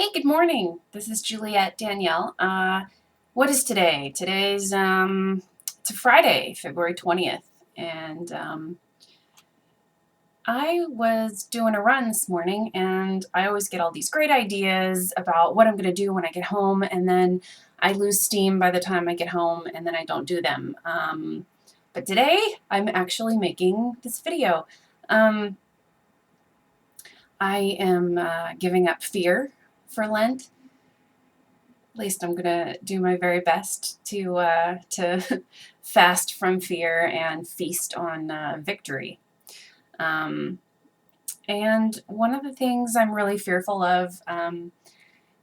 Hey, good morning. This is Juliet Danielle. What is today? Today's it's a Friday, February 20th, and I was doing a run this morning, and I always get all these great ideas about what I'm going to do when I get home, and then I lose steam by the time I get home, and then I don't do them. But today, I'm actually making this video. Um, I am giving up fear for Lent. At least I'm gonna do my very best to fast from fear and feast on victory. Um, and one of the things I'm really fearful of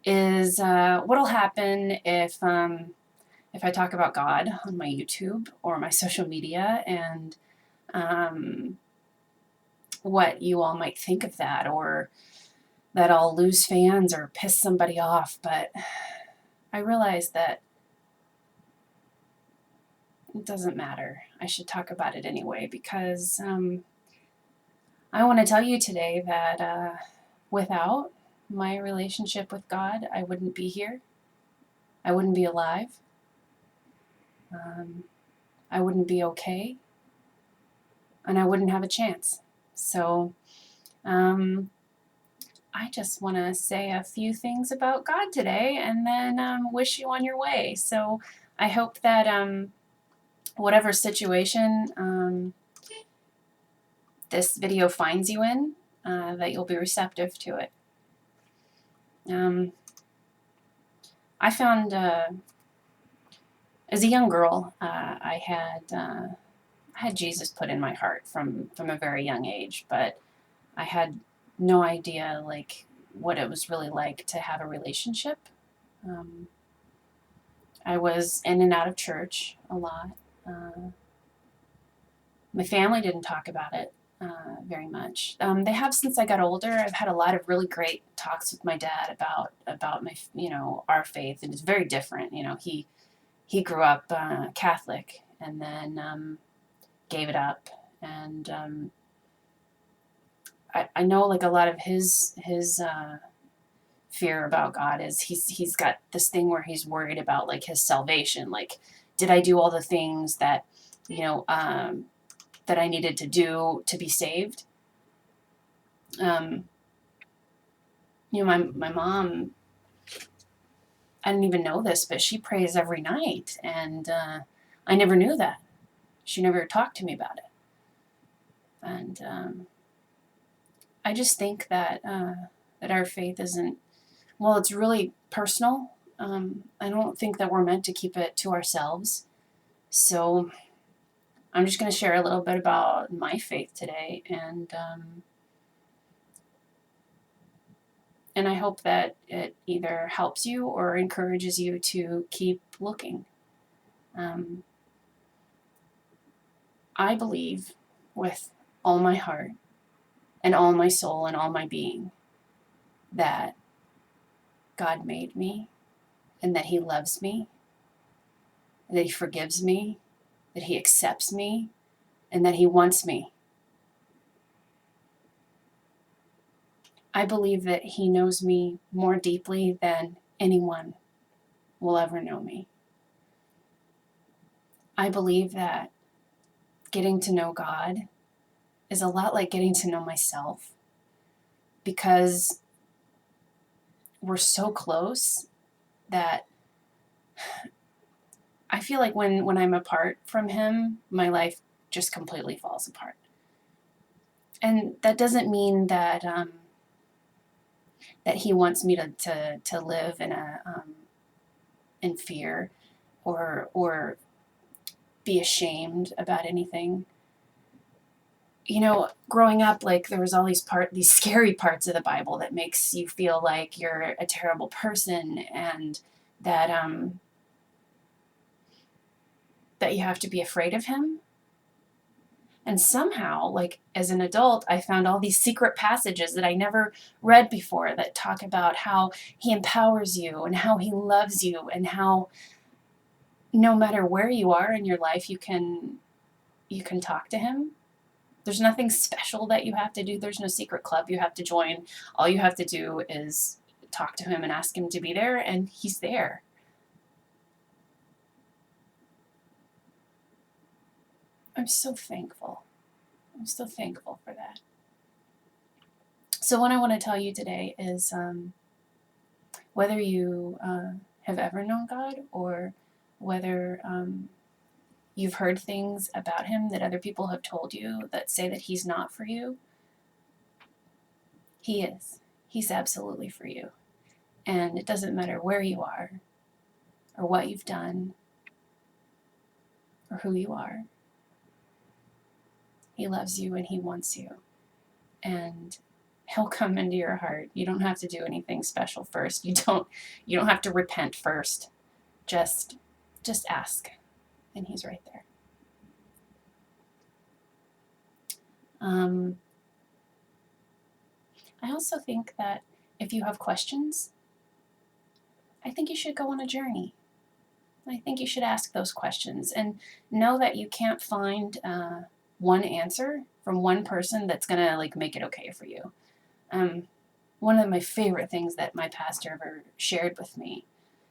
is what'll happen if I talk about God on my YouTube or my social media, and um, what you all might think of that, or that I'll lose fans or piss somebody off. But I realize that it doesn't matter. I should talk about it anyway because I want to tell you today that without my relationship with God, I wouldn't be here. I wouldn't be alive. Um, I wouldn't be okay. And I wouldn't have a chance. So um, I just want to say a few things about God today and then wish you on your way. So I hope that whatever situation this video finds you in, that you'll be receptive to it. I found, as a young girl, I had Jesus put in my heart from a very young age, but I had no idea like what it was really like to have a relationship. Um, I was in and out of church a lot. Uh, my family didn't talk about it very much. They have since I got older. I've had a lot of really great talks with my dad about my our faith, and it's very different. He grew up Catholic and then gave it up, and I know like a lot of his fear about God is he's got this thing where he's worried about like his salvation, like did I do all the things that you know um, that I needed to do to be saved. Um, my mom, I didn't even know this, but she prays every night, and I never knew that. She never talked to me about it, and I just think that that our faith isn't, well, it's really personal. I don't think that we're meant to keep it to ourselves. So I'm just going to share a little bit about my faith today, and I hope that it either helps you or encourages you to keep looking. Um, I believe with all my heart and all my soul and all my being that God made me and that He loves me, that He forgives me, that He accepts me, and that He wants me. I believe that He knows me more deeply than anyone will ever know me. I believe that getting to know God is a lot like getting to know myself, because we're so close that I feel like when I'm apart from Him, my life just completely falls apart. And that doesn't mean that that He wants me to live in fear or be ashamed about anything. Growing up, like there was all these scary parts of the Bible that makes you feel like you're a terrible person, and that that you have to be afraid of Him. And somehow, like as an adult, I found all these secret passages that I never read before that talk about how He empowers you and how He loves you, and how no matter where you are in your life, you can talk to Him. There's nothing special that you have to do. There's no secret club you have to join. All you have to do is talk to him and ask him to be there, and he's there. I'm so thankful. I'm so thankful for that. So what I want to tell you today is whether you have ever known God, or whether you've heard things about him that other people have told you that say that he's not for you, he is. He's absolutely for you. And it doesn't matter where you are, or what you've done, or who you are. He loves you and he wants you. And he'll come into your heart. You don't have to do anything special first. You don't have to repent first. Just ask, and he's right there. I also think that if you have questions, I think you should go on a journey. I think you should ask those questions and know that you can't find one answer from one person that's going to like make it okay for you. One of my favorite things that my pastor ever shared with me,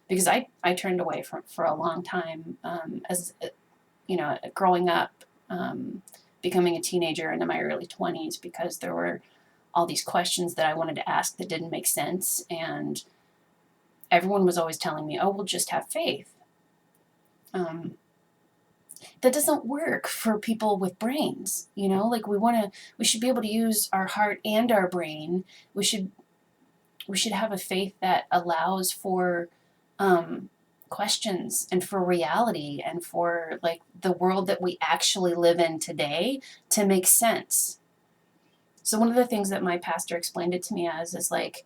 because I turned away for a long time as growing up, becoming a teenager into my early 20s, because there were all these questions that I wanted to ask that didn't make sense, and everyone was always telling me, oh, we'll just have faith. That doesn't work for people with brains, like we should be able to use our heart and our brain. We should have a faith that allows for questions and for reality and for like the world that we actually live in today to make sense. So one of the things that my pastor explained it to me as is like,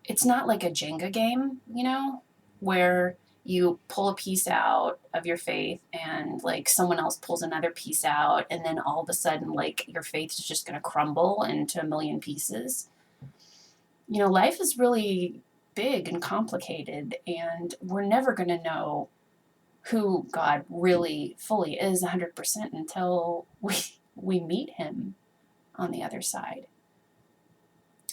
it's not like a Jenga game, where you pull a piece out of your faith and like someone else pulls another piece out, and then all of a sudden like your faith is just going to crumble into a million pieces. Life is really big and complicated, and we're never going to know who God really fully is 100% until we meet him on the other side.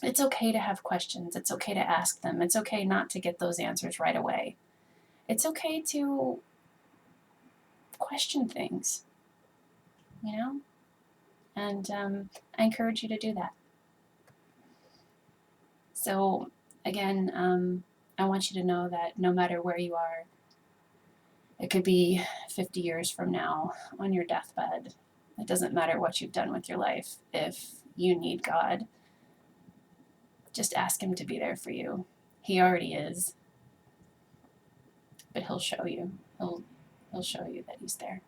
It's okay to have questions. It's okay to ask them. It's okay not to get those answers right away. It's okay to question things, and I encourage you to do that. So again, I want you to know that no matter where you are, it could be 50 years from now on your deathbed. It doesn't matter what you've done with your life. If you need God, just ask him to be there for you. He already is. But he'll show you. He'll show you that he's there.